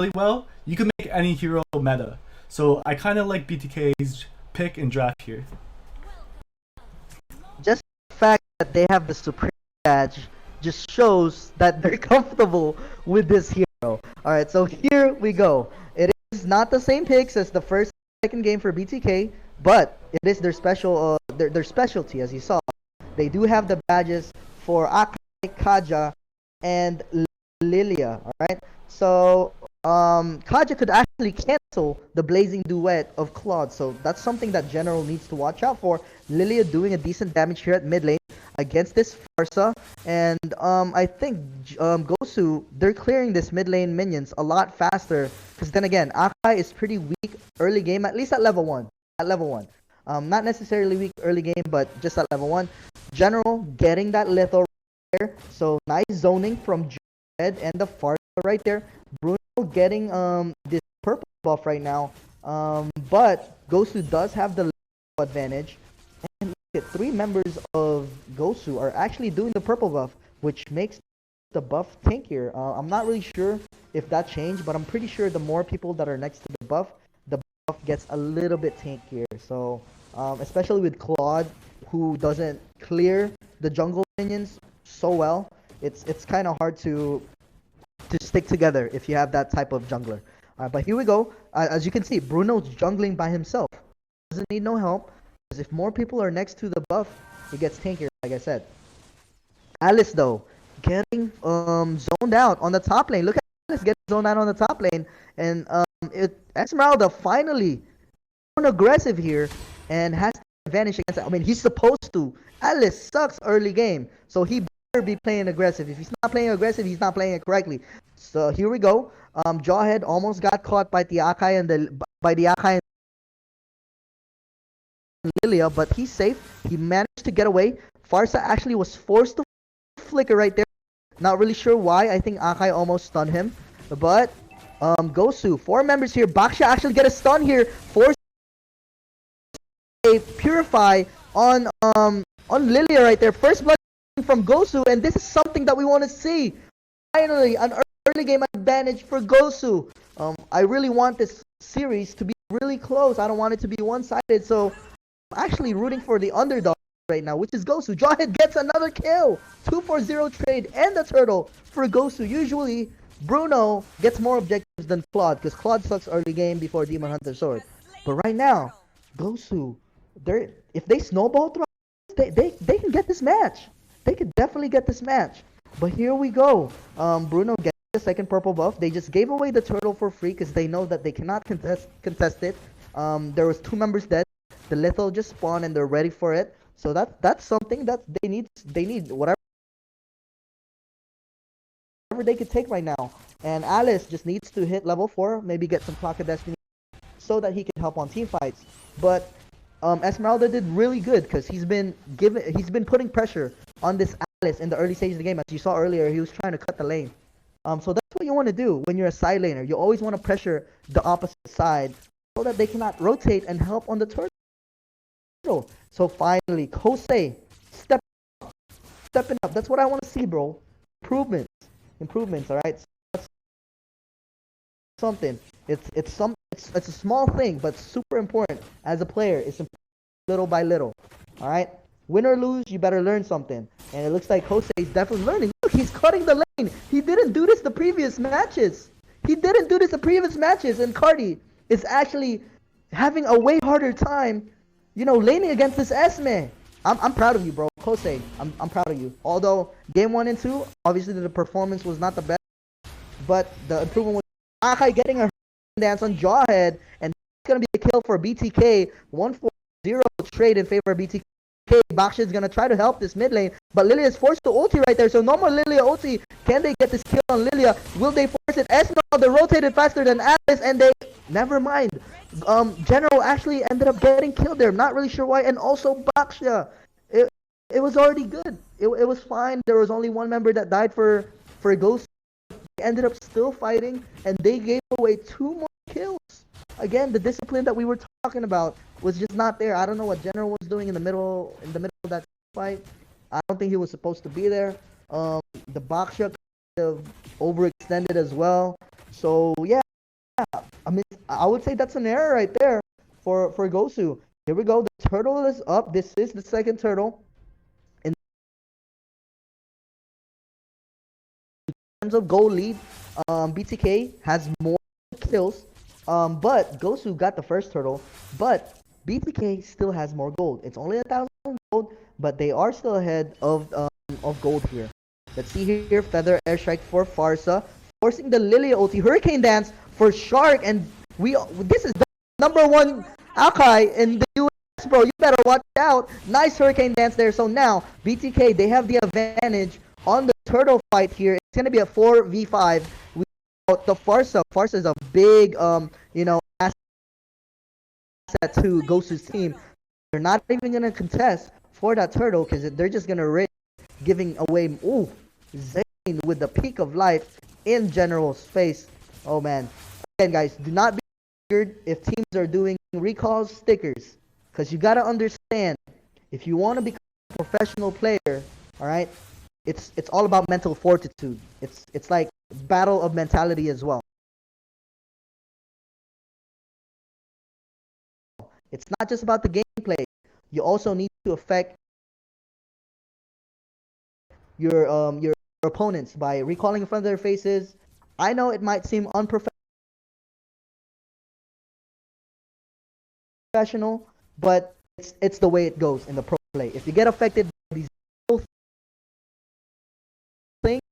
really well, you can make any hero meta. So I kind of like BTK's pick and draft here. Just the fact that they have the Supreme badge just shows that they're comfortable with this hero. Alright, so here we go. It is not the same picks as the first second game for BTK, but it is their their specialty, as you saw. They do have the badges for Akai, Kaja, and Lilia. Alright? So Kaja could actually cancel the Blazing Duet of Claude, so that's something that General needs to watch out for. Lilia doing a decent damage here at mid lane against this Farsa, and I think Gosu, they're clearing this mid lane minions a lot faster, because then again, Akai is pretty weak early game, at least at level 1. Not necessarily weak early game, but just at level 1. General getting that lethal right there, so nice zoning from Jed and the Farsa right there. Bruno getting this purple buff right now, but Gosu does have the advantage. And look at 3 members of Gosu are actually doing the purple buff, which makes the buff tankier. I'm not really sure if that changed, but I'm pretty sure the more people that are next to the buff gets a little bit tankier. So especially with Claude, who doesn't clear the jungle minions so well, it's kind of hard to stick together if you have that type of jungler. But here we go. As you can see, Bruno's jungling by himself. Doesn't need no help. Because if more people are next to the buff, it gets tankier, like I said. Alice, though, getting zoned out on the top lane. Look at Alice getting zoned out on the top lane. And Esmeralda finally aggressive here and has the advantage against it. I mean, he's supposed to. Alice sucks early game, so he better be playing aggressive. If he's not playing aggressive, he's not playing it correctly. So here we go. Jawhead almost got caught by the Akai and Lilia, but he's safe. He managed to get away. Farsa actually was forced to flicker right there. Not really sure why. I think Akai almost stunned him, but Gosu, 4 members here. Baksha actually get a stun here. Force a purify on Lilia right there. First blood from Gosu, and this is something that we want to see. Finally, an early game advantage for Gosu. I really want this series to be really close. I don't want it to be one-sided, so I'm actually rooting for the underdog right now, which is Gosu. Jawhead gets another kill. 2-for-0 trade and the turtle for Gosu. Usually, Bruno gets more objectives than Claude, because Claude sucks early game before Demon Hunter Sword. But right now, Gosu, if they snowball through, they can get this match. They could definitely get this match. But here we go. Bruno gets the second purple buff. They just gave away the turtle for free because they know that they cannot contest it. There was 2 members dead. The lethal just spawned and they're ready for it. So that's something that they need whatever they could take right now. And Alice just needs to hit level 4, maybe get some Clock of Destiny so that he can help on team fights. But Esmeralda did really good because he's been putting pressure on this Alice in the early stages of the game. As you saw earlier, he was trying to cut the lane. So that's what you want to do when you're a side laner. You always want to pressure the opposite side so that they cannot rotate and help on the turtle. So finally, Kosei stepping up. That's what I want to see, bro. Improvements. All right. So that's something. It's a small thing, but super important as a player. It's little by little. All right. Win or lose, you better learn something. And it looks like Jose is definitely learning. Look, he's cutting the lane. He didn't do this the previous matches. And Cardi is actually having a way harder time, laning against this Esme. I'm proud of you, bro. Jose, I'm proud of you. Although game 1 and 2, obviously the performance was not the best, but the improvement was Akai getting a dance on Jawhead, and it's gonna be a kill for BTK. 1-4-0 trade in favor of BTK. Baksha is gonna try to help this mid lane, but Lilia is forced to ulti right there. So no more Lilia ulti. Can they get this kill on Lilia? Will they force it? Esmeralda rotated faster than Alice, and they never mind. General actually ended up getting killed there. I'm not really sure why. And also Baksha. It was already good. It was fine. There was only 1 member that died for Ghost. They ended up still fighting, and they gave away 2 more kills. Again, the discipline that we were talking about was just not there. I don't know what General was doing in the middle of that fight. I don't think he was supposed to be there. The Baksha kind of overextended as well. So yeah, I mean, I would say that's an error right there for Gosu. Here we go. The turtle is up. This is the second turtle. In terms of goal lead, BTK has more kills, but Gosu got the first turtle. But BTK still has more gold. It's only 1,000 gold, but they are still ahead of gold here. Let's see here. Feather airstrike for Farsa, forcing the Lilia ulti. Hurricane dance for Shark, and this is the #1 Akai in the US, bro. You better watch out. Nice hurricane dance there. So now BTK, they have the advantage on the turtle fight here. It's gonna be a 4v5 without the Farsa. Farsa is a big asset to Gosu's team. They're not even gonna contest for that turtle because they're just gonna risk giving away. Ooh, Zane with the peak of life in general space. Oh man. Again, guys, do not be weird if teams are doing recalls stickers, because you gotta understand, if you want to become a professional player, all right, it's all about mental fortitude. It's like battle of mentality as well. It's not just about the gameplay. You also need to affect your opponents by recalling in front of their faces. I know it might seem unprofessional, but it's the way it goes in the pro play. If you get affected by these little things,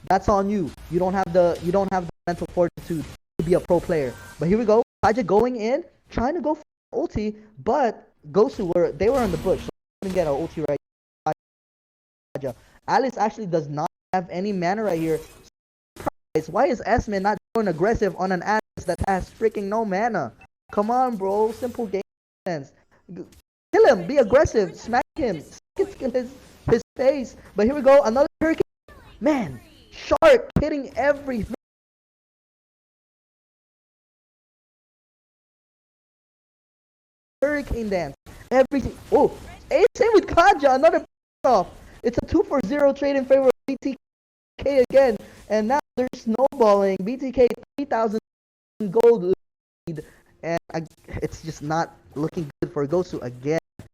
that's on you. You don't have the mental fortitude to be a pro player. But here we go. Kaja going in, trying to go for ulti, but Gosu were on the bush, so couldn't get an ulti right. Kaja. Alice actually does not have any mana right here. Why is Esmin not going aggressive on an Alice that has freaking no mana? Come on, bro. Simple game sense. Kill him. Be aggressive. Smack him. Kill his face. But here we go. Another hurricane. Man, Shark hitting everything. Hurricane dance. Everything. Oh, same with Kaja. Another off. It's a 2-for-0 trade in favor of BTK again. And now they're snowballing. BTK 3,000 gold lead. And it's just not looking good for Gosu again.